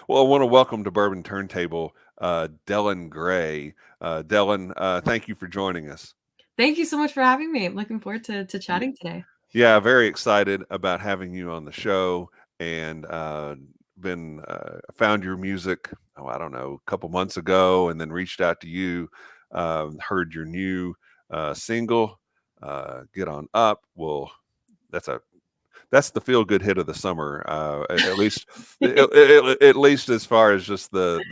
Well, I want to welcome to Bourbon Turntable, Delyn Grey. Delyn, thank you for joining us. Thank you so much for having me. I'm looking forward to Y- chatting today. Yeah, very excited about having you on the show, and been found your music. Oh, I don't know, a couple months ago, and then reached out to you. Heard your new single, "Get On Up." Well, that's a that's the feel good hit of the summer, at least at least as far as just the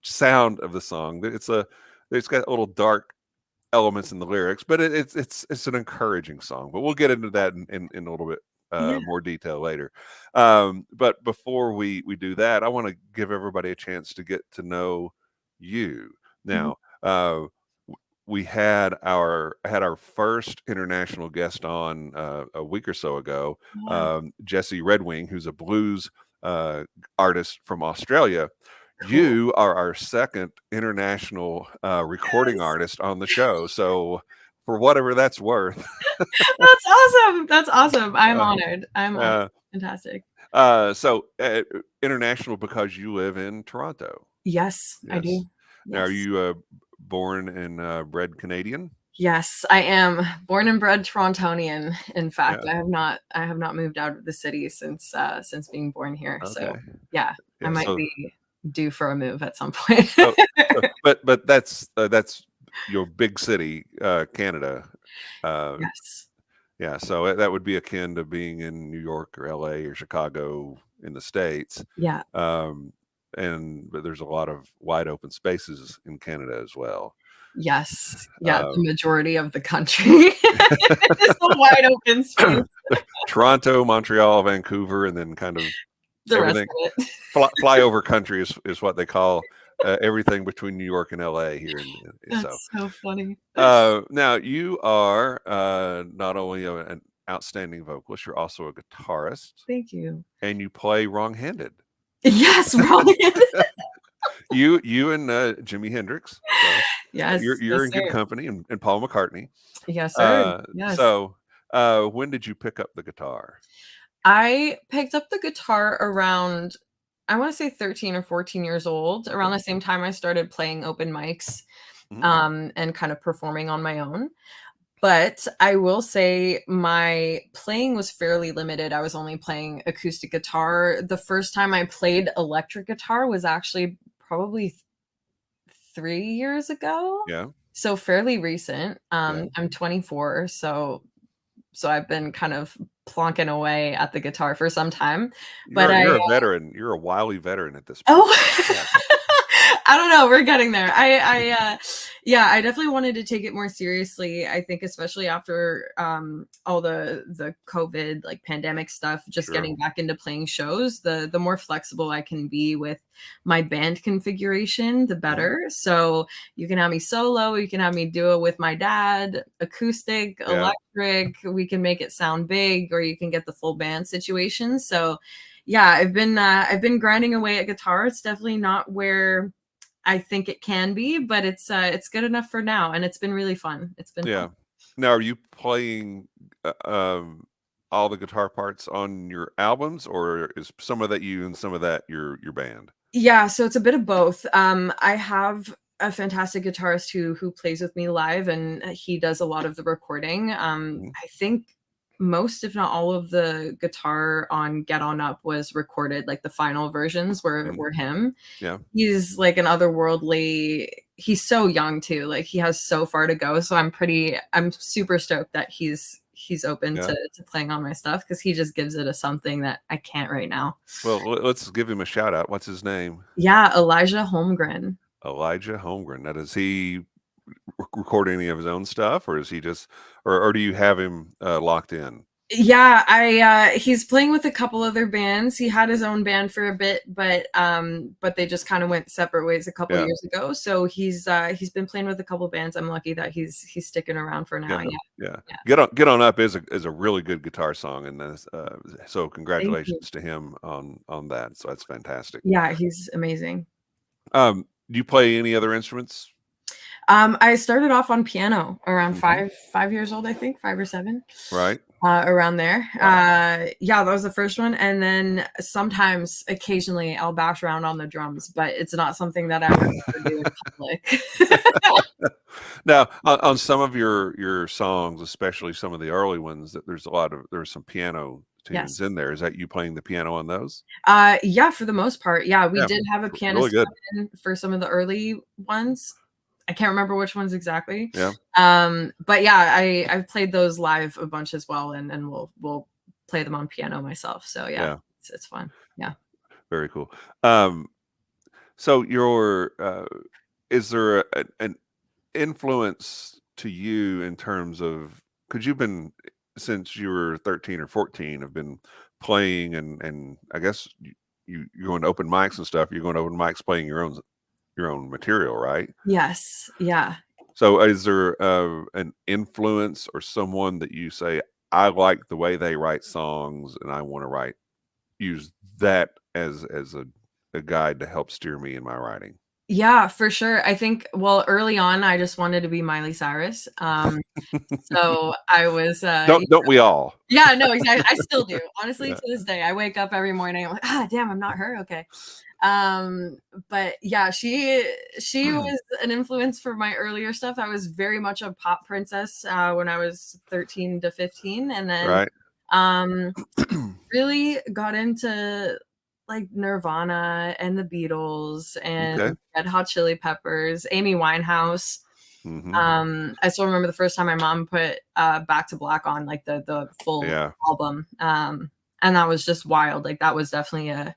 sound of the song. It's got a little dark elements in the lyrics, but it's an encouraging song. But we'll get into that in a little bit Yeah. more detail later. But before we do that, I want to give everybody a chance to get to know you. Mhm. Now, we had our first international guest on a week or so ago, Wow. Jesse Redwing, who's a blues artist from Australia. Cool. You are our second international recording Yes. artist on the show, so for whatever that's worth. That's awesome. That's awesome. I'm uh, honored. I'm honored. uh, Fantastic. International because you live in Toronto. Yes, I Yes. do. Now, are Yes. you born and bred Canadian? Yes, I am born and bred Torontonian. In fact, Yeah. I have not moved out of the city since being born here. So Okay. yeah, I Yeah. might So be due for a move at some point. So, but that's your big city, Canada. Uh, Yes. yeah, so that would be akin to being in New York or LA or Chicago in the States. Yeah. Um, but there's a lot of wide open spaces in Canada as well. Yes. Yeah, Uh, the majority of the country is a wide open space. Toronto, Montreal, Vancouver, and then kind of The rest everything. of it. Flyover country is what they call everything between New York and LA here. So That's so funny. now you are not only an outstanding vocalist, you're also a guitarist, Thank you. and you play wrong-handed. Yes, Ryan. You and Jimi Hendrix. So Yes, you're yes, in good sir. company, and Paul McCartney. Yes, sir. Uh, Yes. so when did you pick up the guitar? I picked up the guitar around, I want to say 13 or 14 years old, around Okay. the same time I started playing open mics, Mhm. and kind of performing on my own. But I will say my playing was fairly limited. I was only playing acoustic guitar. The first time I played electric guitar was actually probably 3 years ago. Yeah, So fairly recent. yeah. I'm 24, so I've been kind of plonking away at the guitar for some time. But You're a veteran. You're a wily veteran at this point. oh, Yeah. I don't know. We're getting there. Yeah, I definitely wanted to take it more seriously. I think, especially after all the COVID like pandemic stuff, just Sure. getting back into playing shows, the more flexible I can be with my band configuration, the Mhm. better. So you can have me solo, you can have me duo with my dad, acoustic, Yeah. electric. We can make it sound big, or you can get the full band situation. So yeah, I've been grinding away at guitar. It's definitely not where I think it can be, but it's good enough for now, and it's been really fun. It's been fun. Yeah. Now, are you playing all the guitar parts on your albums, or is some of that you and some of that your band? Yeah, so it's a bit of both. I have a fantastic guitarist who plays with me live, and he does a lot of the recording. Mhm. I think most, if not all, of the guitar on Get On Up was recorded. Like the final versions Mhm. were him. Yeah. He's like an otherworldly. He's so young too. Like he has so far to go. So I'm super stoked that he's open Yeah. to playing on my stuff, because he just gives it a something that I can't right now. Well, let's give him a shout out. What's his name? Yeah, Elijah Holmgren. Elijah Holmgren. Now, does he record any of his own stuff, or is he just, or do you have him locked in? Yeah, I he's playing with a couple other bands. He had his own band for a bit, but they just kind of went separate ways a couple Yeah. years ago. So he's been playing with a couple bands. I'm lucky that he's sticking around for now. Yeah. Yeah. Yeah. Yeah. Get on up is a really good guitar song, and so Thank you. congratulations to him on that. So that's fantastic. Yeah, he's amazing. Do you play any other instruments? I started off on piano around Hmm. 5 years old, I think, 5 or 7. Right. Around there. Wow. Yeah, that was the first one. And then sometimes, occasionally, I'll bash around on the drums, but it's not something that I would ever do in public. Now, on some of your songs, especially some of the early ones, that there's some piano tunes Yes. in there. Is that you playing the piano on those? Yeah, for the most part. Yeah, we Yeah, did have a really pianist good. come in for some of the early ones. I can't remember which ones exactly. Yeah, But yeah, I've played those live a bunch as well, and we'll play them on piano myself. So yeah, yeah, it's fun. Yeah. very cool. Um, so is there an influence to you in terms of, because you've been, since you were 13 or 14, have been playing, and I guess you're going to open mics and stuff. You're going to open mics playing your own material, right? Yes. Yeah. So is there an influence or someone that you say, I like the way they write songs and I want to use that as a guide to help steer me in my writing? Yeah, for sure. I think, well, early on, I just wanted to be Miley Cyrus. So I was, Don't we all? yeah, no, exactly. I still do. Honestly, Yeah. to this day, I wake up every morning. I'm like, ah, damn, I'm not her. Okay. Um, but yeah, she was an influence for my earlier stuff. I was very much a pop princess when I was 13 to 15, and then Right. um really got into like Nirvana and the Beatles and Okay. Red Hot Chili Peppers, Amy Winehouse. Hmm. I still remember the first time my mom put Back to Black on, like the full Yeah. album. And that was just wild. Like that was definitely a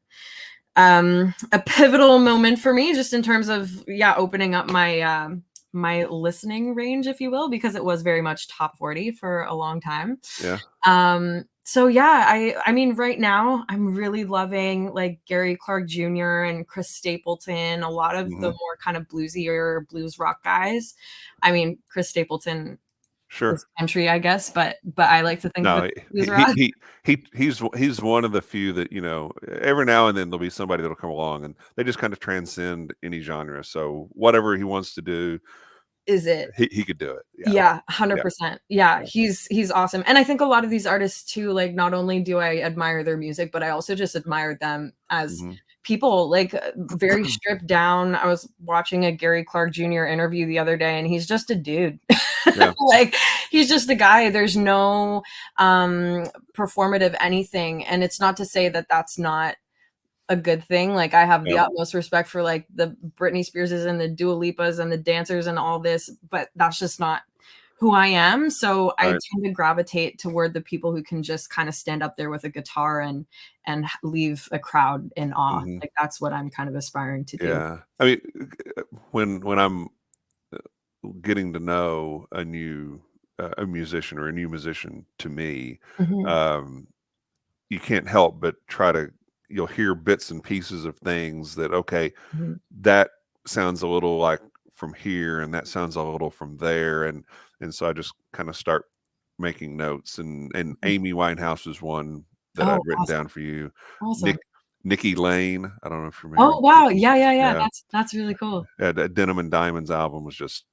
pivotal moment for me, just in terms of, yeah, opening up my listening range, if you will, because it was very much top 40 for a long time. Yeah. So yeah, I mean, right now I'm really loving like Gary Clark Jr. and Chris Stapleton, a lot of the Hmm. more kind of bluesier blues rock guys. I mean, Chris Stapleton Sure. is country, I guess, but I like to think of it No, as blues rock. he's one of the few that, every now and then there'll be somebody that'll come along and they just kind of transcend any genre. So whatever he wants to do, Is it? he could do it. Yeah. Yeah, Yeah. 100%. Yeah, Yeah. he's awesome. And I think a lot of these artists too, like not only do I admire their music, but I also just admire them as Hmm. people, like very stripped down. I was watching a Gary Clark Jr. interview the other day, and he's just a dude. Yeah. Like he's just a guy. There's no performative anything. And it's not to say that that's not a good thing. Like I have the Yeah. utmost respect for like the Britney Spearses and the Dua Lipas and the dancers and all this, but that's just not who I am. So I Right. tend to gravitate toward the people who can just kind of stand up there with a guitar and leave a crowd in awe. Hmm. Like that's what I'm kind of aspiring to do. Yeah. I mean, when I'm getting to know a musician or a new musician to me, Mhm, um, you can't help but you'll hear bits and pieces of things that, okay, mhm. that sounds a little like from here and that sounds a little from there, and so I just kind of start making notes, and Mhm. Amy Winehouse is one that Oh, I'd written awesome. down for you. Awesome. Nick Nikki Lane, I don't know if you remember Oh, wow. Nikki. Yeah, yeah, yeah. Yeah. That's really cool. Yeah, the Denim and Diamonds album was just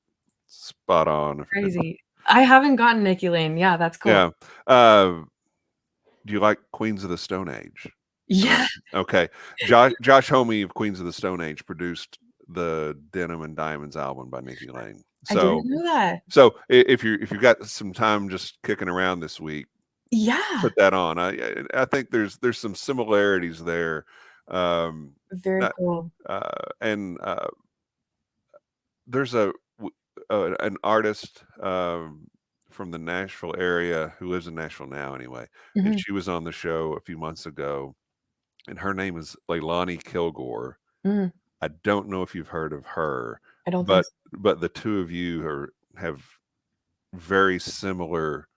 spot on. Crazy. I haven't gotten Nikki Lane. Yeah, that's cool. Yeah. Uh, do you like Queens of the Stone Age? I Yeah, don't. Okay. Josh Homme of Queens of the Stone Age produced the Denim and Diamonds album by Nikki Lane. I didn't So know that. if you've got some time just kicking around this week, Yeah, put that on. I think there's some similarities there. Um, very not, cool. and there's an artist from the Nashville area who lives in Nashville now anyway, and Mhm, she was on the show a few months ago, and her name is Leilani Kilgore. mhm. I don't know if you've heard of her, I don't think but so. the two of you have very similar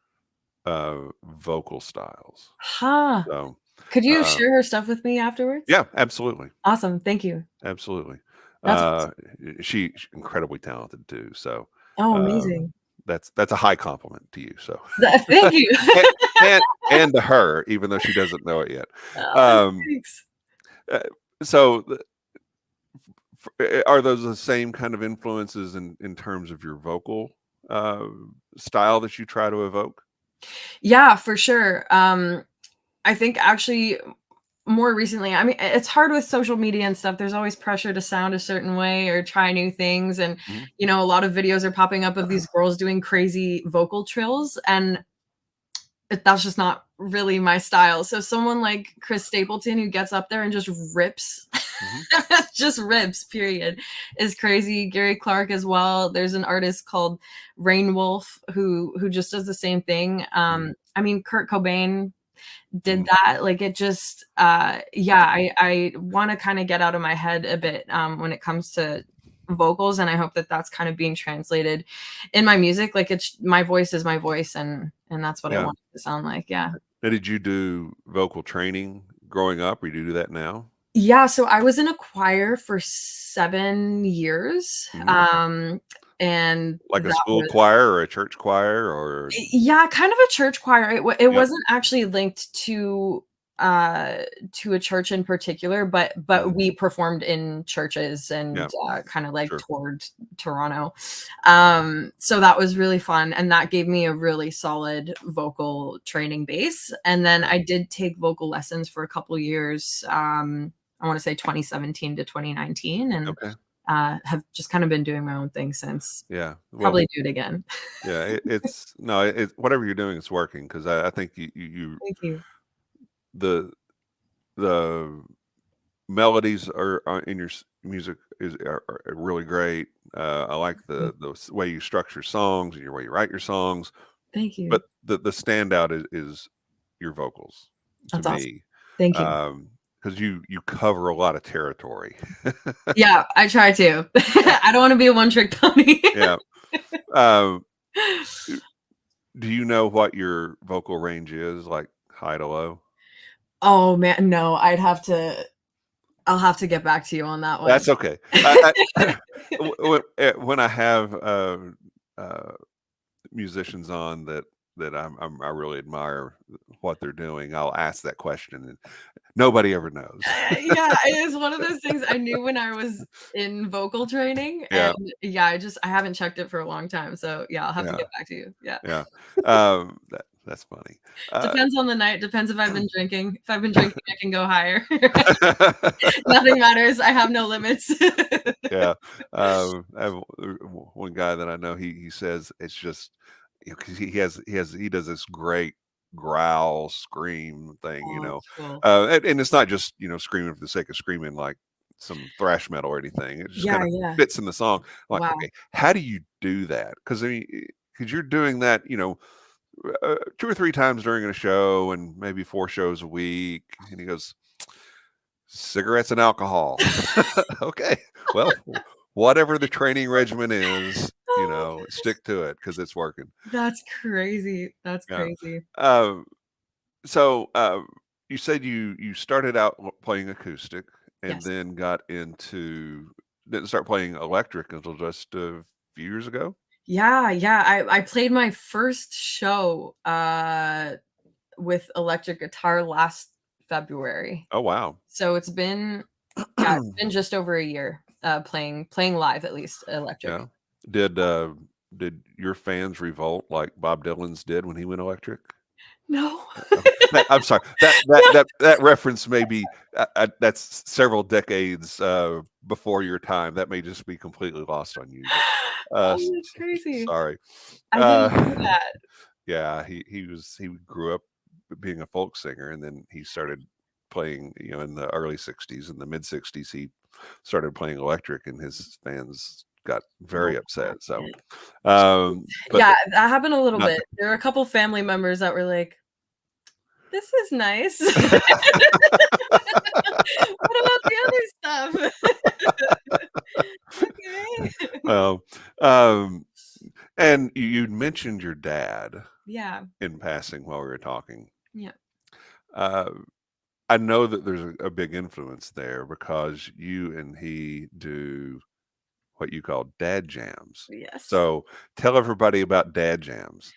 vocal styles. Huh. So Could you uh, share her stuff with me afterwards? yeah, absolutely, Awesome, thank you. absolutely. That's Uh, awesome. she's incredibly talented too. So Oh, uh, amazing. that's a high compliment to you. So Thank you. and, and and to her, even though she doesn't know it yet. Oh, Um, thanks. uh, so Are those the same kind of influences in terms of your vocal uh, style that you try to evoke? Yeah, for sure. I think actually more recently, I mean, it's hard with social media and stuff. There's always pressure to sound a certain way or try new things. And, Mhm. a lot of videos are popping up of these girls doing crazy vocal trills. And that's just not really my style. So someone like Chris Stapleton who gets up there and just rips, Mhm. just rips, period, is crazy. Gary Clark as well. There's an artist called Rain Wolf who just does the same thing. Mhm. I mean, Kurt Cobain did Mhm. that. Like it just, yeah, I want to kind of get out of my head a bit when it comes to vocals, and I hope that that's kind of being translated in my music. Like it's my voice is my voice, and that's what I Yeah. want it to sound like. Yeah. Now, did you do vocal training growing up, or you do that now? Yeah, so I was in a choir for 7 years, Mhm. and Like a that school was choir or a church choir or yeah, kind of a church choir. It Yep. wasn't actually linked uh to a church in particular, but Mhm. we performed in churches Yeah, and kind of like sure. toured Toronto. So that was really fun, and that gave me a really solid vocal training base. And then Yeah. I did take vocal lessons for a couple years. I want to say 2017 to 2019, and Okay. have just kind of been doing my own thing since. Yeah. Well, Probably do it again. yeah, it's no, whatever you're doing is working because I think Thank you. the the melodies are in your music are really great. I like the way you structure songs and your way you write your songs, Thank you. but the standout is your vocals to That's awesome. me, Thank you. because you cover a lot of territory. Yeah, I try to. Yeah, I don't wanna be a one trick pony. yeah. Um, do you know what your vocal range is, like high to low? Oh, man, no, I'll have to get back to you on that one. That's okay. When I have uh, musicians on that I really admire what they're doing, I'll ask that question, and nobody ever knows. Yeah, it is one of those things I knew when I was in vocal training, and Yeah, yeah, I haven't checked it for a long time, so yeah, I'll have to yeah, get back to you. Yeah. yeah. That's funny. Depends on the night, depends if I've been drinking. If I've been drinking, I can go higher. Nothing matters, I have no limits. Yeah, I have one guy that I know. He says it's just because he does this great growl scream thing, Oh, that's cool. and it's not just screaming for the sake of screaming like some thrash metal or anything. It just Yeah, kind of yeah. fits in the song. Like, Wow. okay, how do you do that? Because I mean, because you're doing that, 2 or 3 times during a show, and maybe 4 shows a week. And he goes, cigarettes and alcohol. Okay. Well, whatever the training regimen is, stick to it because it's working. That's crazy. That's Yeah. crazy. Um, so you said you started out playing acoustic and Yes. then didn't start playing electric until just a few years ago. Yeah, yeah. I played my first show with electric guitar last February. Oh wow. So it's been yeah, it's been just over a year playing live at least electric. Yeah. Did your fans revolt like Bob Dylan's did when he went electric? No. Okay. I'm sorry. That reference may be that's several decades before your time. That may just be completely lost on you. But Oh, that's crazy. sorry. I didn't know Uh, that. yeah, he grew up being a folk singer, and then he started playing. In the early '60s and the mid '60s, he started playing electric, and his fans got Oh, very upset. So, man. but Yeah, that happened a little not. bit. There were a couple family members that were like, "This is nice." What about the other stuff? Okay. Well, um, and you'd mentioned your dad Yeah. in passing while we were talking. Yeah. Uh, I know that there's a big influence there because you and he do what you call dad jams. Yes. So tell everybody about dad jams.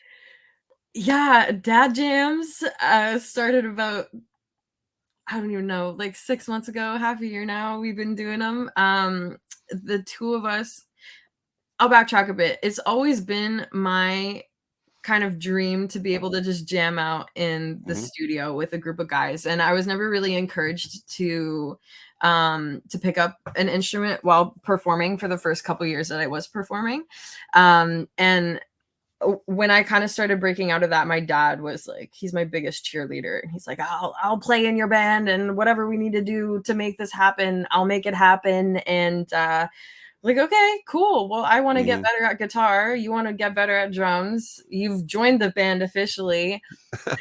Yeah, dad jams, started about I don't even know, like 6 months ago, half a year now, we've been doing them. The two of us, I'll backtrack a bit. It's always been my kind of dream to be able to just jam out in the Hmm. studio with a group of guys, and I was never really encouraged to pick up an instrument while performing for the first couple years that I was performing. And when I kind of started breaking out of that, my dad was like, he's my biggest cheerleader. And he's like, I'll play in your band, and whatever we need to do to make this happen, I'll make it happen. And like, okay, cool. Well, I want to get Hmm. better at guitar. You want to get better at drums. You've joined the band officially.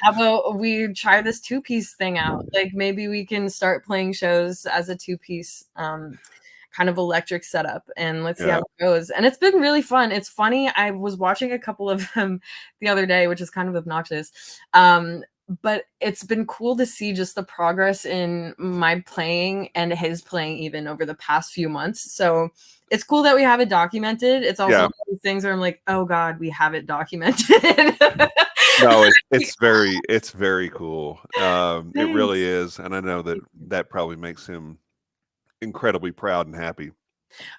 How about we try this two-piece thing out? Like, maybe we can start playing shows as a two-piece kind of electric setup, and let's see how Yeah. it goes. And it's been really fun. It's funny. I was watching a couple of them the other day, which is kind of obnoxious. But it's been cool to see just the progress in my playing and his playing even over the past few months. So it's cool that we have it documented. It's also Yeah. one of these things where I'm like, oh God, we have it documented. No, it's very cool. It really Thanks. is, and I know that that probably makes him incredibly proud and happy.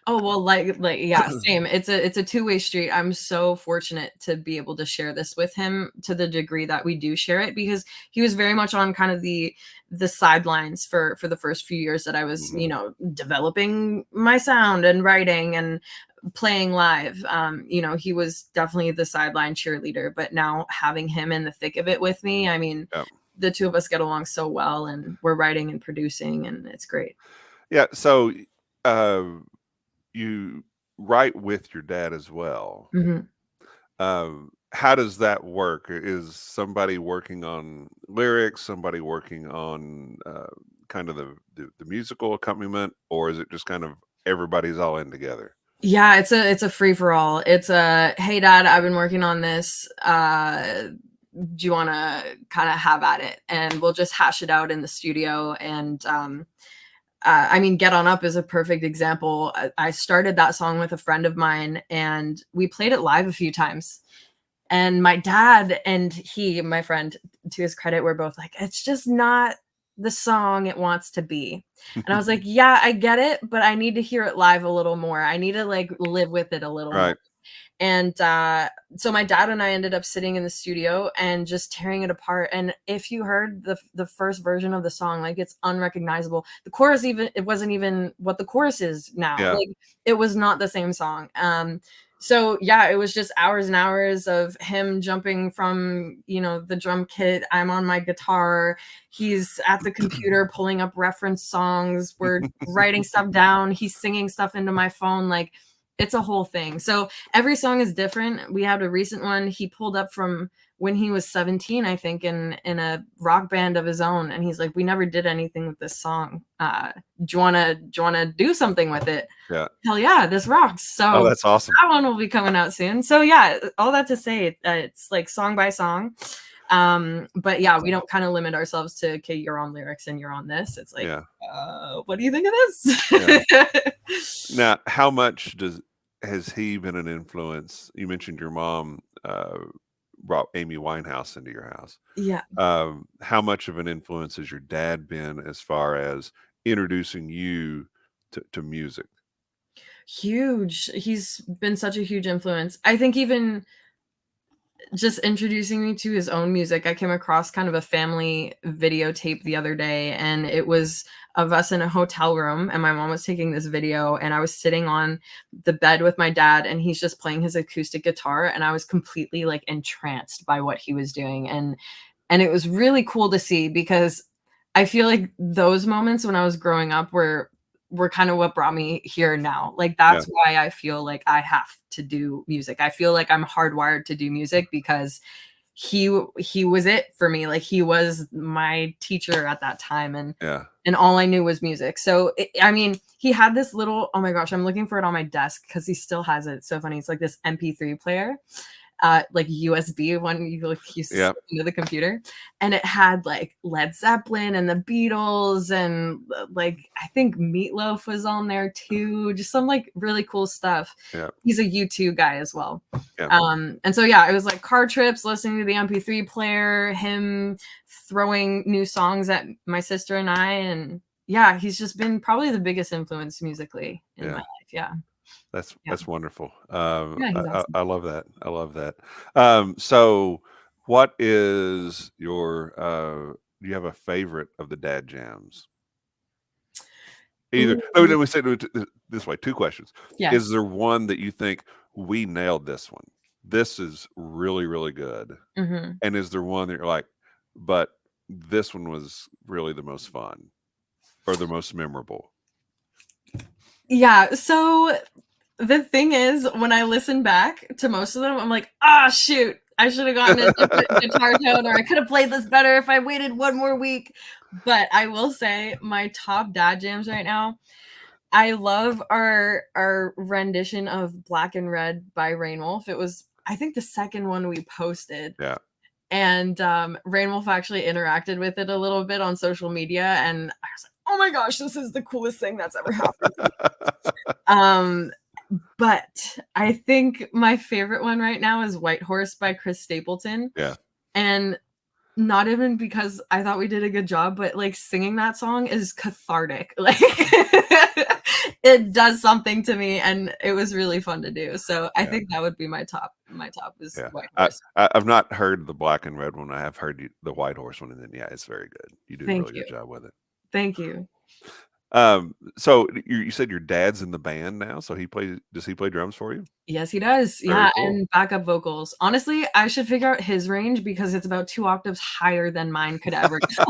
Oh, well, like yeah, same. It's a two-way street. I'm so fortunate to be able to share this with him to the degree that we do share it, because he was very much on kind of the sidelines for the first few years that I was, Mhm. developing my sound and writing and playing live. He was definitely the sideline cheerleader, but now having him in the thick of it with me, I mean, Yeah. the two of us get along so well, and we're writing and producing, and it's great. Yeah, so, uh, you write with your dad as well. Mhm. How does that work? Is somebody working on lyrics, somebody working on, kind of the musical accompaniment, or is it just kind of everybody's all in together? Yeah, it's a free for all. It's a, "Hey, dad, I've been working on this. Do you wanna kinda have at it?" And we'll just hash it out in the studio. And I mean, "Get On Up" is a perfect example. I started that song with a friend of mine, and we played it live a few times. And my dad and he, my friend, to his credit, were both like, "It's just not the song it wants to be." And I was like, "Yeah, I get it, but I need to hear it live a little more. I need to, like, live with it a little more." Right. And so my dad and I ended up sitting in the studio and just tearing it apart. And if you heard the first version of the song, like, it's unrecognizable. The chorus, even, it wasn't even what the chorus is now. Yeah. Like, it was not the same song. So yeah, it was just hours and hours of him jumping from, the drum kit. I'm on my guitar. He's at the computer pulling up reference songs. We're writing stuff down. He's singing stuff into my phone. Like, it's a whole thing. So every song is different. We had a recent one he pulled up from when he was 17, I think, in a rock band of his own. And he's like, "We never did anything with this song. Do you wanna do something with it?" Yeah. Hell yeah, this rocks. Oh, So that's awesome. that one will be coming out soon. So yeah, all that to say, it's like song by song. But yeah, we don't kind of limit ourselves to, okay, you're on lyrics and you're on this. It's like, Yeah. what do you think of Yeah. this? Now, how much does has he been an influence? You mentioned your mom, brought Amy Winehouse into your house. Yeah, How much of an influence has your dad been as far as introducing you to music? huge. He's been such a huge influence. I think even just introducing me to his own music. I came across kind of a family videotape the other day, and it was of us in a hotel room, and my mom was taking this video, and I was sitting on the bed with my dad, and he's just playing his acoustic guitar, and I was completely, like, entranced by what he was doing. And it was really cool to see, because I feel like those moments when I was growing up were kind of what brought me here now. Like, Yeah. that's why I feel like I have to do music. I feel like I'm hardwired to do music, because he was it for me. Like, he was my teacher at that time, Yeah. and all I knew was music. So I mean, he had this little, oh my gosh, I'm looking for it on my desk because he still has it. It's so funny. It's like this MP3 player. like USB one you like used to Yeah. stick into the computer, and it had like Led Zeppelin and the Beatles and like I think Meatloaf was on there too, just some like really cool stuff. Yeah. He's a U2 guy as well. Yeah. And so yeah, it was like car trips, listening to the MP3 player, him throwing new songs at my sister and I, and yeah, he's just been probably the biggest influence musically in my Yeah. life. Yeah. Yeah. That's wonderful. Yeah, he's awesome. I love that. I love that. So what is your do you have a favorite of the dad jams? Either no, Ooh, let me say it this way, two questions. yeah. Is there one that you think we nailed this one? This is really, really good. Mhm. And is there one that you're like, but this one was really the most fun or the most memorable? Yeah, so the thing is, when I listen back to most of them, I'm like, "Ah, shoot, I should have gotten a different guitar tone, or I could have played this better if I waited one more week." But I will say my top dad jams right now, I love our rendition of Black and Red by Rain Wolf. It was, I think, the second one we posted. Yeah. And Rain Wolf actually interacted with it a little bit on social media, and I was like, "Oh my gosh, this is the coolest thing that's ever happened to me." Um, but I think my favorite one right now is White Horse by Chris Stapleton. Yeah. And not even because I thought we did a good job, but like singing that song is cathartic. Like it does something to me, and it was really fun to do. So I Yeah. think that would be my top. My top is Yeah. White Horse. I've not heard the Black and Red one. I have heard the White Horse one, and then yeah, it's very good. You do a Thank really you. good job with it. Thank you. So you said your dad's in the band now, so does he play drums for you? Yes, he does. Very Yeah, cool. and backup vocals. Honestly, I should figure out his range because it's about 2 octaves higher than mine could ever go.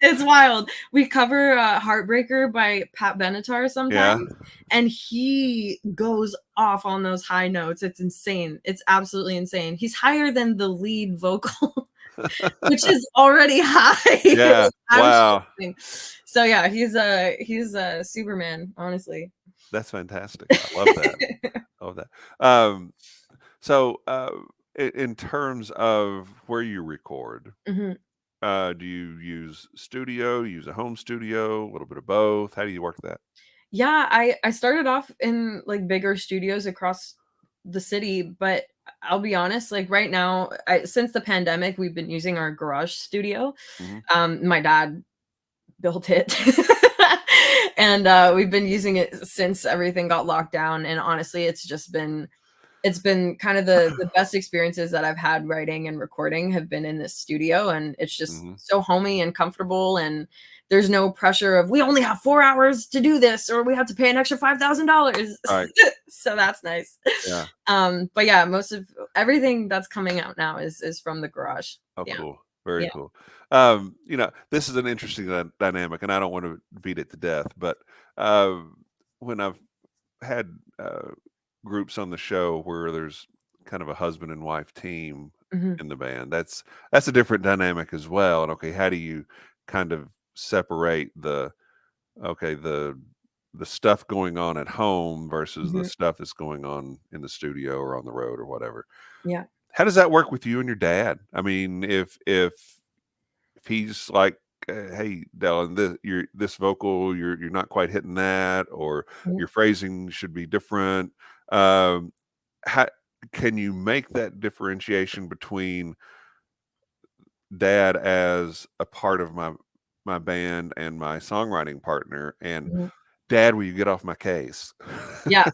It's wild. We cover Heartbreaker by Pat Benatar Yeah. sometimes, and he goes off on those high notes. It's insane. It's absolutely insane. He's higher than the lead vocal, which is already high. Yeah. Like, I'm Wow. shaking. So yeah, he's a Superman, honestly. That's fantastic. I love that. I love that. Um, so in terms of where you record, Mhm. do you use studio, use a home studio, a little bit of both? How do you work that? Yeah, I started off in, like, bigger studios across the city, but I'll be honest, like, right now, since the pandemic, we've been using our garage studio. Hmm. My dad built it. And, we've been using it since everything got locked down, and honestly, it's been kind of the best experiences that I've had writing and recording have been in this studio, and it's just Hmm. so homey and comfortable, and there's no pressure of we only have 4 hours to do this or we have to pay an extra $5,000. All right. So that's nice. Yeah. But yeah, most of everything that's coming out now is from the garage. Oh, Yeah. cool. Very Yeah. cool. This is an interesting dynamic, and I don't want to beat it to death, but when I've had groups on the show where there's kind of a husband and wife team Mhm. in the band, that's a different dynamic as well. And okay, how do you kind of separate okay the stuff going on at home versus the Mhm. stuff that's going on in the studio or on the road or whatever? Yeah. How does that work with you and your dad? I mean, if he's like, "Hey, Dylan, this vocal, you're not quite hitting that, or Mhm. your phrasing should be different." Um, how can you make that differentiation between dad as a part of my band and my songwriting partner, and Mhm. dad, will you get off my case? Yeah.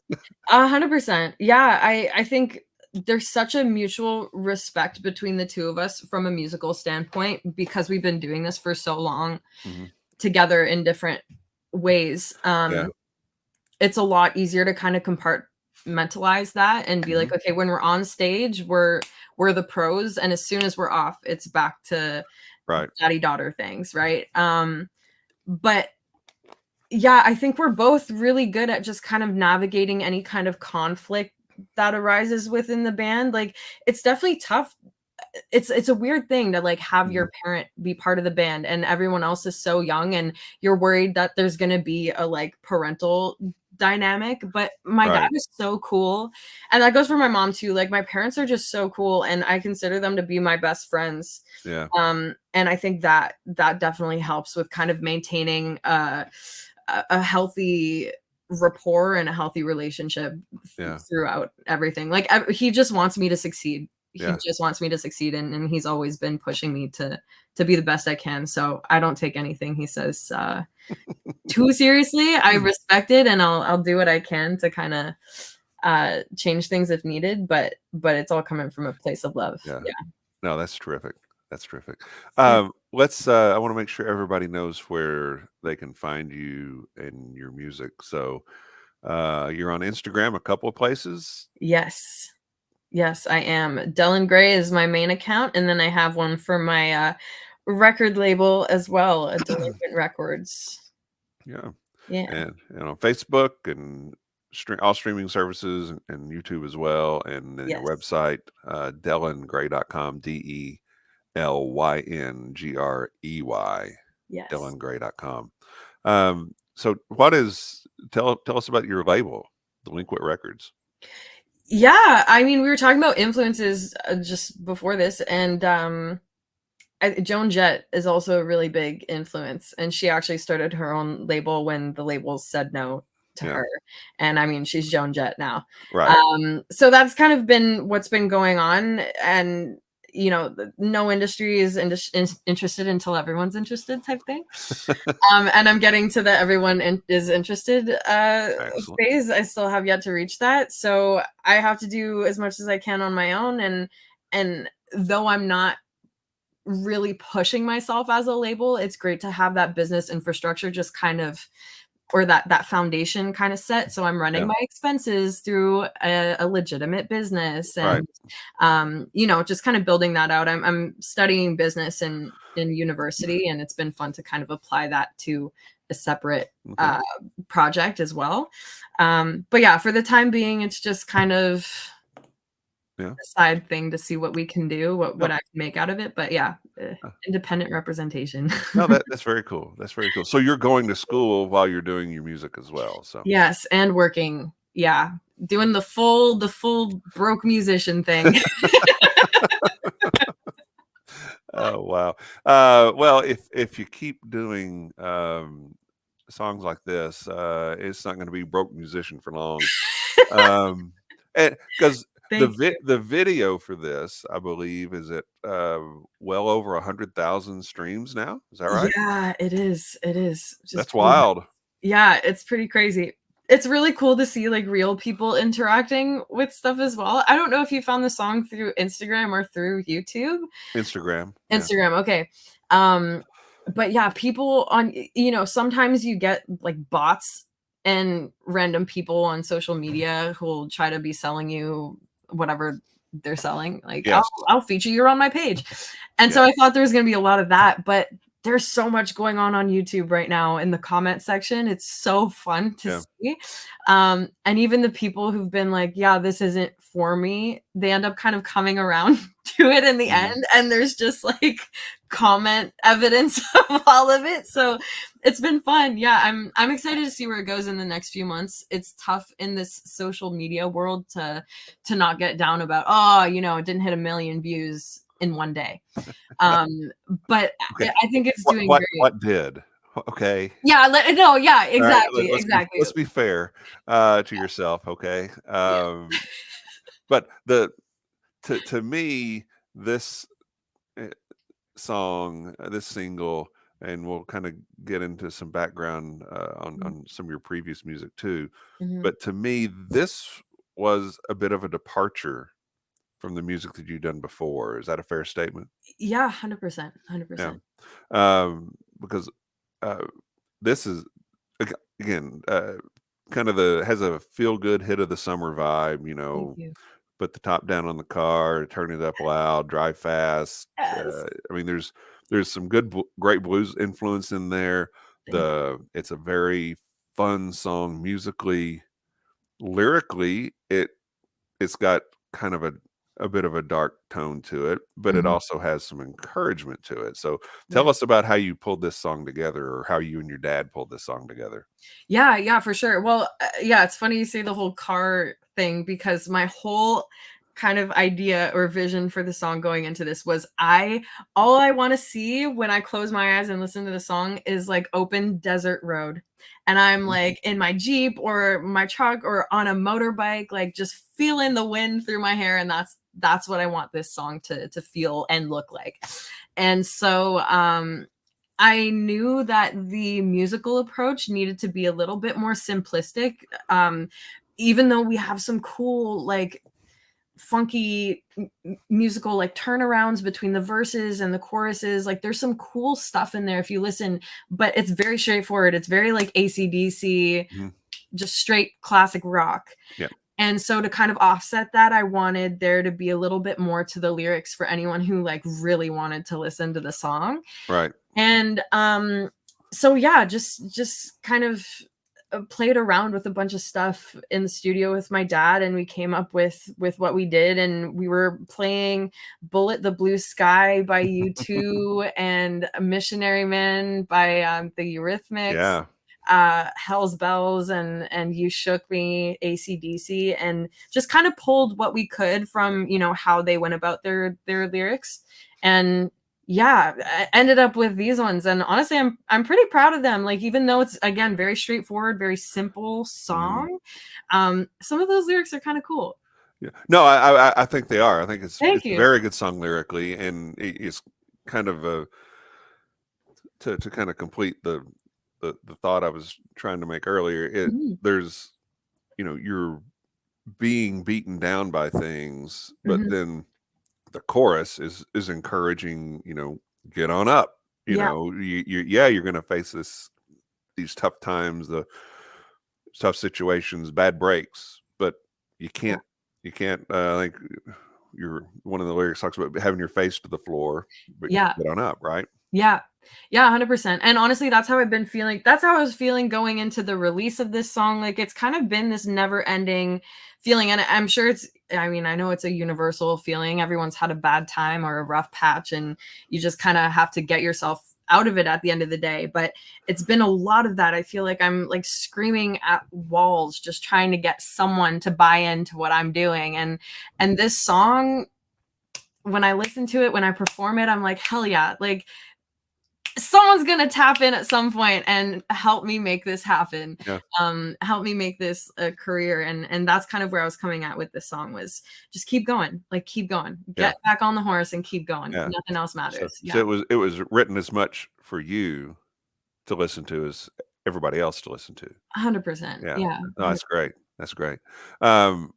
100%. Yeah, I think there's such a mutual respect between the two of us from a musical standpoint because we've been doing this for so long Mhm. together in different ways. Yeah. It's a lot easier to kind of compartmentalize that and be like, Mhm. okay, when we're on stage, we're the pros, and as soon as we're off, it's back to Right. daddy daughter things, right? But yeah, I think we're both really good at just kind of navigating any kind of conflict that arises within the band. Like, it's definitely tough. It's a weird thing to, like, have Mhm. your parent be part of the band and everyone else is so young, and you're worried that there's gonna be a, like, parental dynamic, but my dad Right. is so cool, and that goes for my mom too. Like, my parents are just so cool, and I consider them to be my best friends. Yeah. And I think that that definitely helps with kind of maintaining a healthy rapport and a healthy relationship Yeah. throughout everything. Like, he just wants me to succeed. He Yeah. just wants me to succeed, and he's always been pushing me to be the best I can. So I don't take anything he says too seriously. I respect it, and I'll do what I can to kind of change things if needed. But it's all coming from a place of love. Yeah. Yeah. No, that's terrific. That's terrific. Yeah. Let's I want to make sure everybody knows where they can find you and your music. So you're on Instagram a couple of places. Yes. Yes, I am. Delyn Grey is my main account, and then I have one for my record label as well, Delinquent Records. Yeah. Yeah. And on Facebook and all streaming services and YouTube as well. And then your Yes. website, DelynGrey.com, DelynGrey, Yes. DelynGrey.com. So tell us about your label, Delinquent Records. Yeah, I mean, we were talking about influences just before this, and Joan Jett is also a really big influence, and she actually started her own label when the labels said no to Yeah. her. And I mean, she's Joan Jett now. Right. So that's kind of been what's been going on. And no industry is interested until everyone's interested type thing. And I'm getting to the everyone is interested Excellent. phase. I still have yet to reach that, so I have to do as much as I can on my own. And though I'm not really pushing myself as a label, it's great to have that business infrastructure just kind of, or that foundation kind of set. So I'm running Yeah. my expenses through a legitimate business, Right. and just kind of building that out. I'm studying business in university, and it's been fun to kind of apply that to a separate Okay. project as well. But yeah, for the time being, it's just kind of Yeah. a side thing to see what we can do, what No, I can make out of it. But yeah, uh, independent representation. no, that's very cool. That's very cool. So you're going to school while you're doing your music as well. So Yes, and working. Yeah, doing the full broke musician thing. oh wow. Well, if you keep doing songs like this, it's not going to be broke musician for long. Um, and because Thank you. the video for this, I believe, is at well over 100,000 streams now. Is that right? Yeah, it is. It is. Just That's wild. yeah, it's pretty crazy. It's really cool to see like real people interacting with stuff as well. I don't know if you found the song through Instagram or through YouTube. Instagram. Yeah. Instagram, okay. But yeah, people on sometimes you get like bots and random people on social media who will try to be selling you whatever they're selling. Like, Yes. I'll feature you on my page. And so Yeah. I thought there was going to be a lot of that, but there's so much going on YouTube right now in the comment section. It's so fun to Yeah. see. And even the people who've been like, yeah, this isn't for me, they end up kind of coming around to it in the Mhm. end. And there's just like comment evidence of all of it. So it's been fun. Yeah, I'm excited to see where it goes in the next few months. It's tough in this social media world to not get down about, it didn't hit 1 million views in one day. But Okay. I think it's What doing what great. what did? Okay. Yeah, no, yeah, All right. exactly, exactly. Let's be fair to yourself. Okay. Yeah. But to me, this uh, song, this single, and we'll kind of get into some background Mhm, on some of your previous music too. mhm. But to me, this was a bit of a departure from the music that you've done before. Is that a fair statement? Yeah, 100%, Yeah. 100%. Because uh, this is again kind of the has a feel good hit of the summer vibe. Thank you. Put the top down on the car, turn it up loud, drive fast. Yes. I mean, there's some great blues influence in there. Thank you. It's a very fun song musically, lyrically. It's got kind of a a bit of a dark tone to it, but it Mhm. also has some encouragement to it. So tell Yeah. us about how you pulled this song together, or how you and your dad pulled this song together. Yeah, yeah, for sure. Well, yeah, it's funny you say the whole car thing because my whole kind of idea or vision for the song going into this was all I want to see when I close my eyes and listen to the song is like open desert road. And I'm Mhm. like in my Jeep or my truck or on a motorbike, like just feeling the wind through my hair. And that's what I want this song to feel and look like. And so I knew that the musical approach needed to be a little bit more simplistic. Even though we have some cool, like funky musical like turnarounds between the verses and the choruses, like there's some cool stuff in there if you listen, but it's very straightforward. It's very like AC/DC, Mhm. just straight classic rock. Yeah. And so to kind of offset that, I wanted there to be a little bit more to the lyrics for anyone who like really wanted to listen to the song. Right. And so yeah, just kind of played around with a bunch of stuff in the studio with my dad, and we came up with what we did. And we were playing Bullet the Blue Sky by U2 and Missionary Man by the Eurythmics, Yeah. Hell's Bells and You Shook Me, AC/DC, and just kind of pulled what we could from, how they went about their lyrics. And yeah, I ended up with these ones, and honestly, I'm pretty proud of them. Like, even though it's again very straightforward, very simple Mhm. song, some of those lyrics are kind of cool. Yeah. No, I think they are. I think Thank it's a you. very good song lyrically, and it's kind of a to kind of complete the thought I was trying to make earlier. Mhm, There's, you're being beaten down by things, but mhm. then the chorus is encouraging, get on up. Yeah, Yeah, you're going to face these tough times, the tough situations, bad breaks, but you yeah, can't I think you're one of the lyrics talks about having your face to the floor, but you yeah. get on up, right? Yeah. Yeah, 100%. And honestly, that's how I've been feeling. That's how I was feeling going into the release of this song. Like, it's kind of been this never-ending feeling, and I'm sure I mean, I know it's a universal feeling. Everyone's had a bad time or a rough patch, and you just kinda have to get yourself out of it at the end of the day. But it's been a lot of that. I feel like I'm, like, screaming at walls just trying to get someone to buy into what I'm doing. And this song, when I listen to it, when I perform it, I'm like, "Hell yeah." Like, someone's gonna tap in at some point and help me make this happen, Yeah, help me make this a career. And that's kind of where I was coming at with this song, was just keep going, like keep going, yeah, get back on the horse and keep going, yeah. nothing else So matters. so Yeah, it was written as much for you to listen to as everybody else to listen to. 100%. Yeah. Yeah, No, that's great. That's great. Um,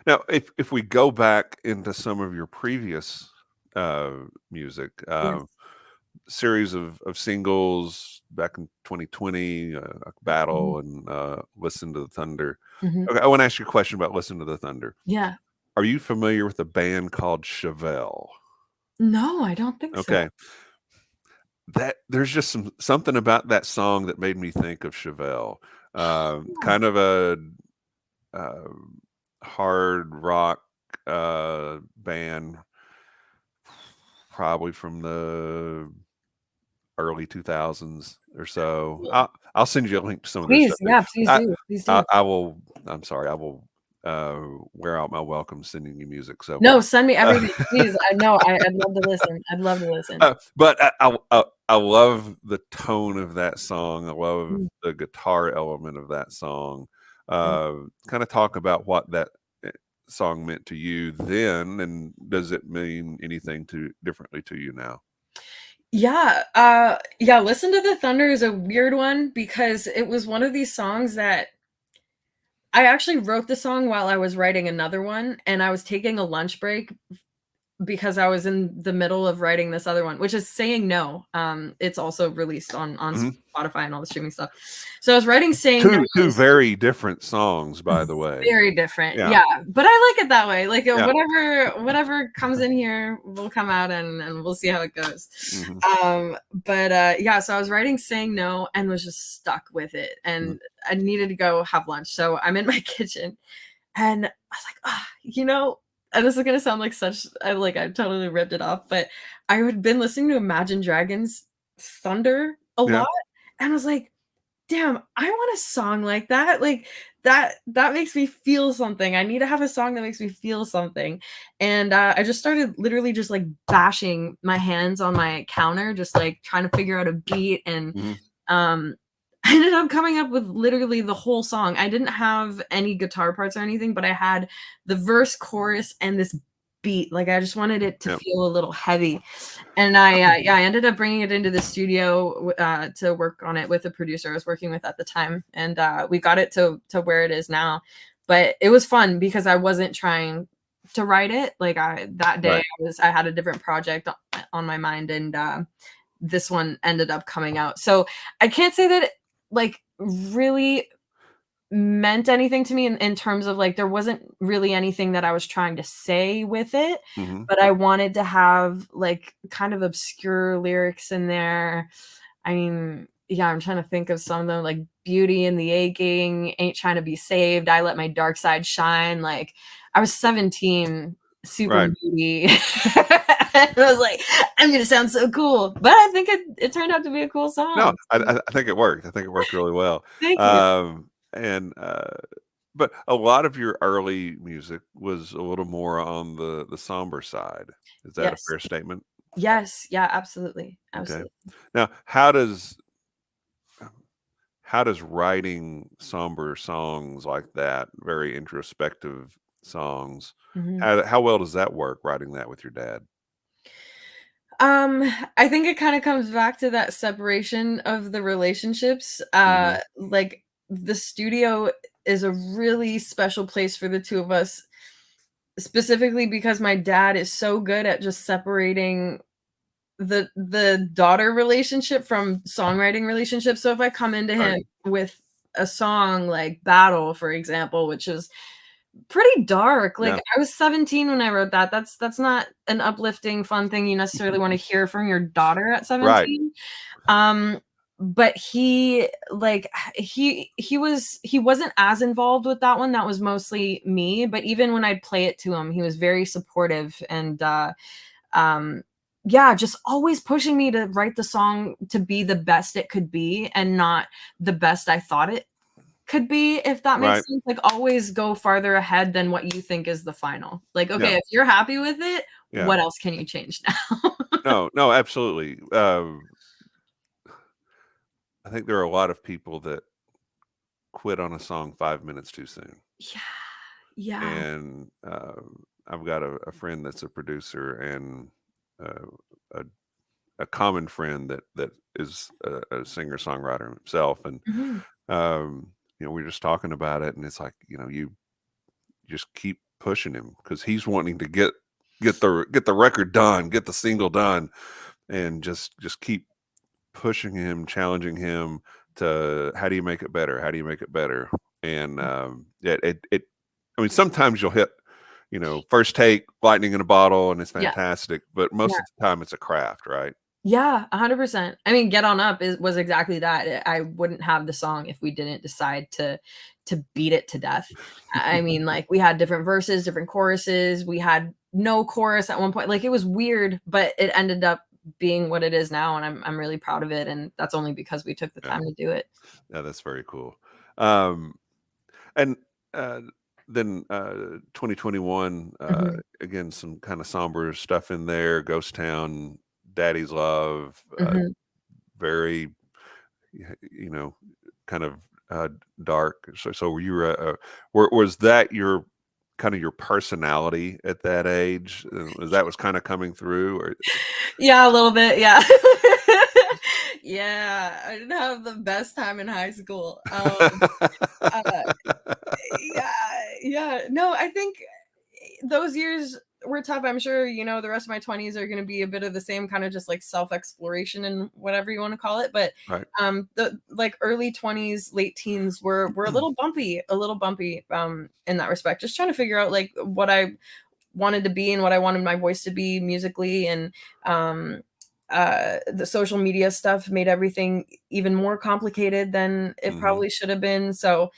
Now, if we go back into some of your previous music, yes. series of singles back in 2020, Mhm, Battle and Listen to the Thunder. mhm. Okay, I want to ask you a question about Listen to the Thunder. Yeah. Are you familiar with a band called Chevelle? No, I don't think so. Okay, that there's just something about that song that made me think of Chevelle. Yeah. Kind of a uh, hard rock band, probably from the early 2000s or so. Cool. I'll send you a link to some of their Please, stuff. yeah, please I do, please do. I will. I'm sorry. I will wear out my welcome sending you music. So, No, send me uh, everything, please. I know, I'd love to listen, I'd love to listen. but I love the tone of that song. I love Mm, the guitar element of that song. mm. Kind of talk about what that song meant to you then, and does it mean anything to differently to you now? Yeah, yeah, Listen to the Thunder is a weird one because it was one of these songs that I actually wrote the song while I was writing another one, and I was taking a lunch break because I was in the middle of writing this other one, which is Saying No. It's also released on Mhm. Spotify and all the streaming stuff. So I was writing Saying No Two very different songs, by the way. very different. Yeah, Yeah, but I like it that way. Like, yeah. whatever comes in here will come out, and we'll see how it goes. Mhm, But yeah, so I was writing Saying No and was just stuck with it, mhm, and I needed to go have lunch. So I'm in my kitchen, and I was like, and this is gonna sound like I totally ripped it off, but I had been listening to Imagine Dragons Thunder a Yeah. lot, and I was like, damn, I want a song like that. Like that makes me feel something. I need to have a song that makes me feel something. And I just started literally just like bashing my hands on my counter, just like trying to figure out a beat. And Mhm. um I ended up coming up with literally the whole song. I didn't have any guitar parts or anything, but I had the verse, chorus, and this beat. Like I just wanted it to Yep. feel a little heavy. And I ended up bringing it into the studio to work on it with a producer I was working with at the time, and we got it to where it is now. But it was fun because I wasn't trying to write it. Like that day Right. I had a different project on my mind, and this one ended up coming out. So I can't say that it, like really meant anything to me in terms of like there wasn't really anything that I was trying to say with it, Mhm. but I wanted to have like kind of obscure lyrics in there. I mean, yeah, I'm trying to think of some of them like beauty in the aching, ain't trying to be saved, I let my dark side shine. Like I was 17, super Right. moody. I was like, I'm gonna sound so cool. But I think it turned out to be a cool No, song. I think it worked. I think it worked really well. Thank you. And but a lot of your early music was a little more on the somber side. Is that a Yes. fair statement? Yes, yeah, absolutely, Okay. absolutely. Now, how does writing somber songs like that, very introspective songs, Mhm. how well does that work, writing that with your dad? Um, I think it kinda comes back to that separation of the relationships. Mhm. Like, the studio is a really special place for the 2 of us, specifically because my dad is so good at just separating the daughter relationship from songwriting relationship. So if I come into Right. him with a song like Battle, for example, which is pretty dark. Like, Yeah. I was 17 when I wrote that. That's not an uplifting, fun thing you necessarily wanna hear from your daughter at Right. 17. Um, but he wasn't as involved with that one, that was mostly me, but even when I'd play it to him, he was very supportive and, um, yeah, just always pushing me to write the song to be the best it could be and not the best I thought it could be, if that Right. makes sense. Like, always go farther ahead than what you think is the final. Like, Yeah. okay, if you're happy with it, Yeah. what else can you change now? No, no, absolutely. I think there are a lot of people that quit on a song 5 minutes too soon. Yeah, yeah. And, I've got a friend that's a producer and, uh, a a common friend that is a singer-songwriter himself, and, Mhm. we're just talking about it, and it's like, you just keep pushing him because he's wanting to get the record done, get the single done, and just keep pushing him, challenging him to how do you make it better? How do you make it better? And yeah, I mean, sometimes you'll hit, first take, lightning in a bottle, and it's Yeah, fantastic. But most yeah. of the time, it's a craft, right? Yeah, 100%. I mean, Get On Up was exactly that. I wouldn't have the song if we didn't decide to beat it to death. I mean, like, we had different verses, different choruses, we had no chorus at one point. Like, it was weird, but it ended up being what it is now, and I'm really proud of it, and that's only because we took the Yeah, time to do it. yeah, that's very cool. Um, and uh, then 2021, Mhm, again, some kind of somber stuff in there. Ghost Town, Daddy's Love, mhm. very you know, kind of, uh, dark. So were you, was that your kind of your personality at that age? Was that was kinda coming through or Yeah, a little bit, yeah. Yeah, I didn't have the best time in high school. Uh Yeah, yeah. No, I think those years were tough. I'm sure, the rest of my 20s are gonna be a bit of the same kind of just like self-exploration and whatever you wanna call it. But Right. the like early 20s, late teens were a little bumpy in that respect. Just trying to figure out like what I wanted to be and what I wanted my voice to be musically, and um the social media stuff made everything even more complicated than it Mhm. probably should have been. So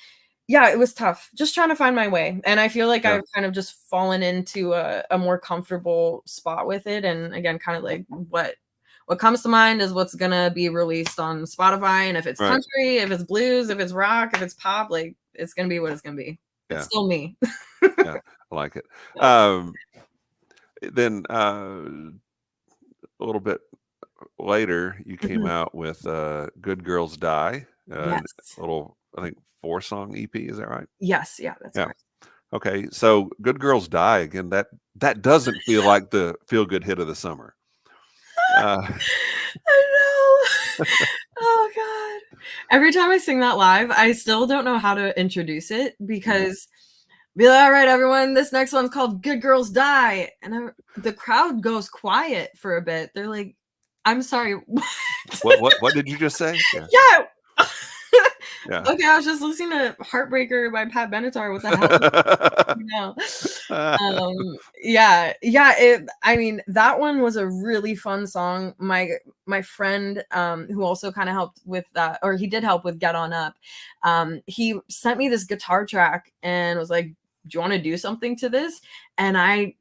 Yeah, it was tough. Just trying to find my way. And I feel like Yeah, I've kind of just fallen into a more comfortable spot with it. And again, kind of like what comes to mind is what's gonna be released on Spotify. And if it's right. country, if it's blues, if it's rock, if it's pop, like it's gonna be what it's gonna be. It's Yeah, still me. yeah, I like it. Um, then a little bit later, you came Mhm. out with "Good Girls Die," Yes. little, I think, 4-song EP. Is that right? Yes. Yeah, that's Yeah. correct. Okay, so "Good Girls Die" again. That doesn't feel like the feel good hit of the summer. Uh, I know. Oh god. Every time I sing that live, I still don't know how to introduce it mhm. because be like, all right, everyone, this next one's called Good Girls Die. And the crowd goes quiet for a bit. They're like, I'm sorry, what? What did you just say? Yeah, Yeah. yeah. Okay, I was just listening to Heartbreaker by Pat Benatar. What the hell? No. Yeah, yeah, I mean, that one was a really fun song. My friend, who also kind of helped with that, or he did help with Get On Up, he sent me this guitar track and was like, "Do you want to do something to this?" And I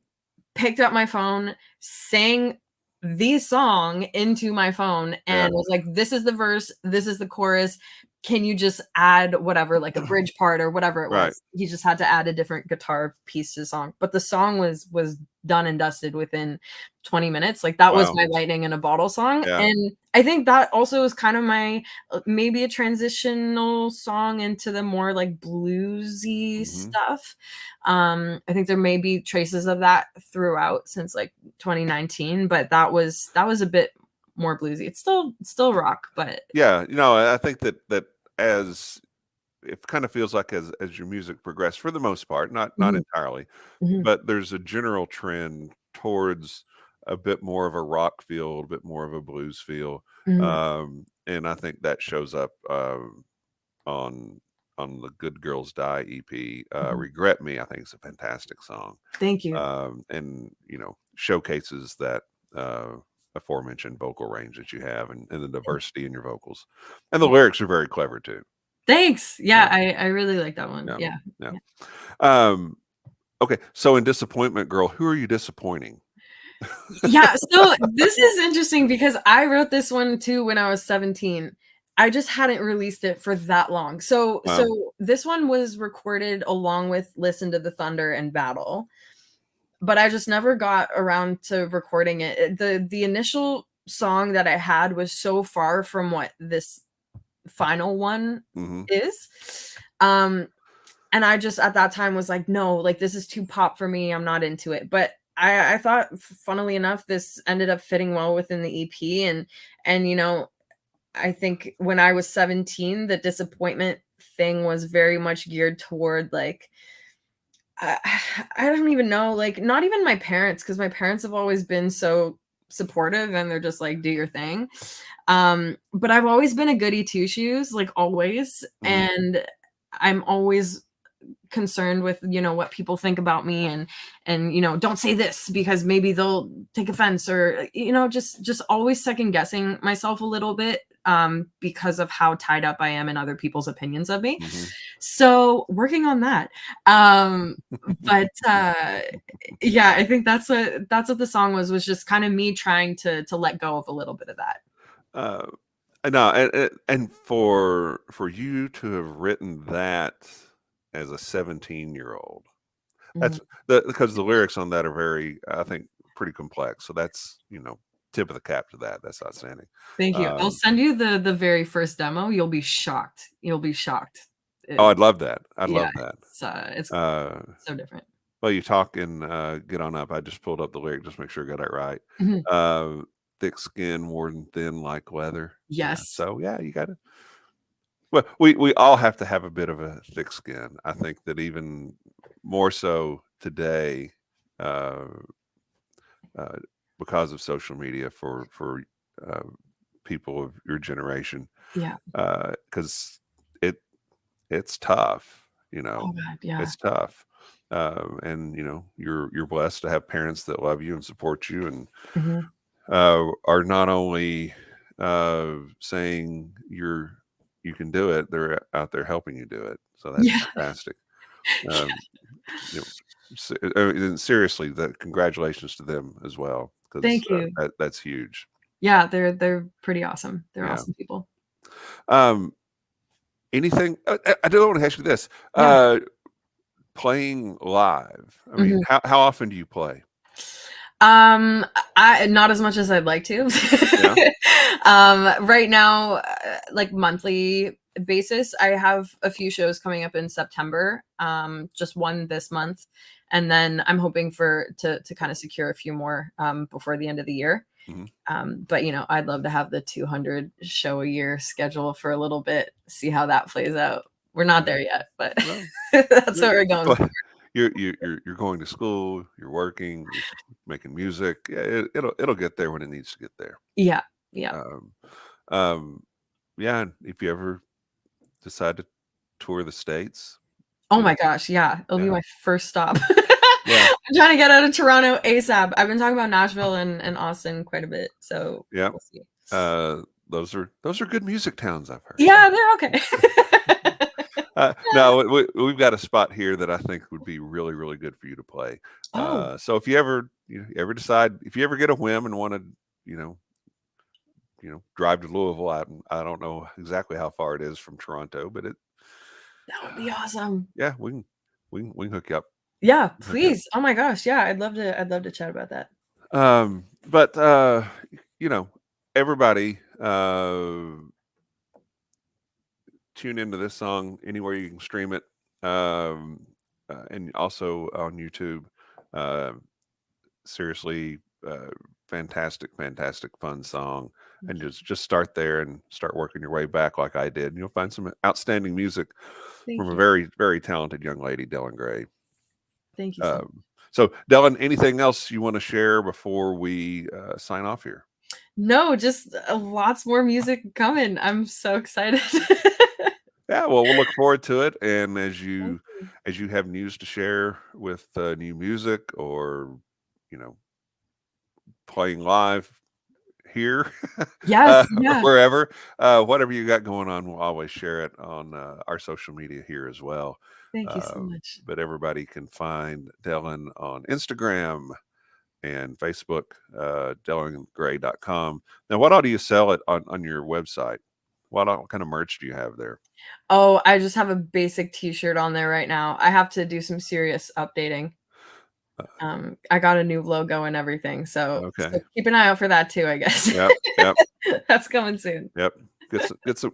picked up my phone, sang the song into my phone, Yeah, and was like, "This is the verse, this is the chorus. Can you just add whatever, like a bridge part or whatever it right. was?" He just had to add a different guitar piece to the song, but the song was done and dusted within 20 minutes. Like that was Wow. my lightning in a bottle song, Yeah. and I think that also is kind of my maybe a transitional song into the more like bluesy Mhm. stuff. I think there may be traces of that throughout since like 2019, but that was a bit more bluesy. It's still rock, but Yeah, I think that as it kind of feels like as your music progressed for the most part, not mhm, entirely, mhm, but there's a general trend towards a bit more of a rock feel, a bit more of a blues feel, mhm, and I think that shows up on the "Good Girls Die" EP. mhm. "Regret Me," I think is a fantastic song, Thank you. and showcases that uh, aforementioned vocal range that you have, and the diversity in your vocals, and the lyrics are very clever too. Thanks. Yeah, Yeah, I really like that one. yeah, Yeah. yeah. Yeah. Um, okay, so in "Disappointment Girl," who are you disappointing? Yeah, so this is interesting because I wrote this one too when I was 17. I just hadn't released it for that long. So Wow. this one was recorded along with Listen to the Thunder and Battle, but I just never got around to recording it. The initial song that I had was so far from what this final one Mhm. is. Um, and I just at that time was like, no, like this is too pop for me. I'm not into it. But I thought, funnily enough, this ended up fitting well within the EP. And I think when I was 17, the disappointment thing was very much geared toward like I I don't even know, like, not even my parents, because my parents have always been so supportive and they're just like, "Do your thing." But I've always been a goody two-shoes, like, always, Mhm. and I'm always concerned with, what people think about me and, "Don't say this because maybe they'll take offense," or, just always second guessing myself a little bit, because of how tied up I am in other people's opinions of me. Mhm. So, working on that. Um, but, yeah, I think that's what the song was just kinda me trying to let go of a little bit of that. Uh, no, and for you to have written that as a 17-year-old, Mhm. that's because the lyrics on that are very, I think, pretty complex. So that's, tip of the cap to that. That's outstanding. Thank you. I'll Um, send you the very first demo. You'll be shocked. You'll be shocked. oh, It I'd love that. I'd Yeah, love that. it's Uh, so different. well, you talk in Get On Up. I just pulled up the lyric, just make sure I got it right. Mhm. Uh, Thick skin, worn thin like leather. Yeah. Yes. So yeah, you got it. Well, we all have to have a bit of a thick skin. I think that even more so today, uh, uh, because of social media for uh, people of your generation, Yeah. because it it's tough. Oh god, yeah. It's tough, and you're blessed to have parents that love you and support you, and Mhm. are not only saying you're you can do it, they're out there helping you do it. So that's Yeah. fantastic. Um, you know, and seriously, congratulations to them as well, because Thank you. that's huge. Yeah, they're pretty awesome. They're Yeah. awesome people. Um, anything? I do want to ask you this: Yeah. playing live. I mean, Mhm. how often do you play? Um, I not as much as I'd like to. Yeah. Right now, like monthly basis, I have a few shows coming up in September. Just one this month, and then I'm hoping to kind of secure a few more before the end of the year. Hmm. But I'd love to have the 200 show a year schedule for a little bit, see how that plays out. We're not there yet, but Well, that's you're, what we're going for. you're going to school. You're working. You're making music. Yeah, it'll get there when it needs to get there. Yeah, yeah. Um, um, yeah. And if you ever decide to tour the states, Oh you my know, gosh, yeah, it'll be yeah, my first stop. yeah, I'm trying to get out of Toronto ASAP. I've been talking about Nashville and Austin quite a bit, so yeah. we'll see. Those are good music towns, I've heard. Yeah, they're okay. No, we've got a spot here that I think would be really, really good for you to play. Oh, So if you ever decide, if you ever get a whim and want to, you know, drive to Louisville, I don't know exactly how far it is from Toronto, but that would be awesome. yeah, we can hook you up. Yeah, Hook you up. please. Oh my gosh, yeah, I'd love to chat about that. But you know, everybody tune into this song anywhere you can stream it, um, and also on YouTube. Uh, Seriously, fantastic, fantastic, fun song, and Thank you. just start there and start working your way back like I did, and you'll find some outstanding music from Thank a you. very, very talented young lady, Delyn Grey. Thank you so much. So, Delyn, anything else you want to share before we sign off here? No, just lots more music coming. I'm so excited. Yeah, well, we'll look forward to it. And Thank you. as you have news to share with new music, or you know, playing live here, Yes, or yeah. wherever, whatever you got going on, we'll always share it on our social media here as well. Thank you so Uh, much. but everybody can find Delyn on Instagram and Facebook, DelynGray.com. Now, what all do you sell it on your website? What kind of merch do you have there? Oh, I just have a basic t-shirt on there right now. I have to do some serious updating. Uh, I got a new logo and everything, so okay. keep an eye out for that too, I guess. Yep. Yep. That's coming soon. Yep.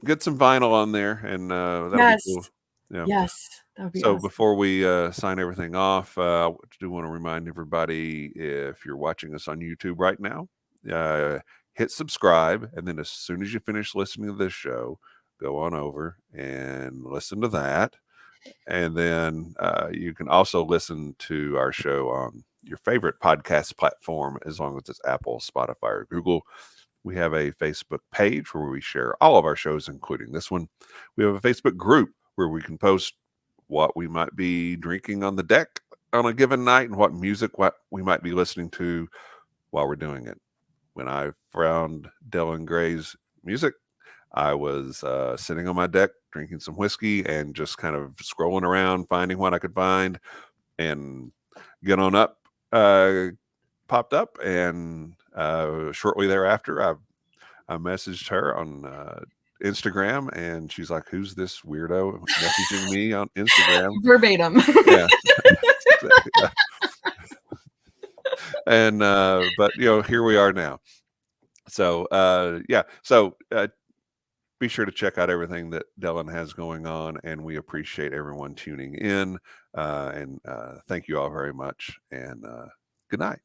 Get some vinyl on there, and that'll be Yes. cool. Yeah. Yes. That would be So awesome. before we sign everything off, I do want to remind everybody, if you're watching us on YouTube right now, uh, hit subscribe, and then as soon as you finish listening to this show, go on over and listen to that. And then you can also listen to our show on your favorite podcast platform, as long as it's Apple, Spotify, or Google. We have a Facebook page where we share all of our shows, including this one. We have a Facebook group where we can post what we might be drinking on the deck on a given night, and what we might be listening to while we're doing it. When I found Delyn Gray's music, I was sitting on my deck drinking some whiskey and just kind of scrolling around, finding what I could find, and Get On Up popped up, and shortly thereafter, I messaged her on Instagram, and she's like, "Who's this weirdo messaging me on Instagram?" Verbatim. Yeah, yeah. And but here we are now. So yeah, so be sure to check out everything that Delyn has going on, and we appreciate everyone tuning in. And thank you all very much, and good night.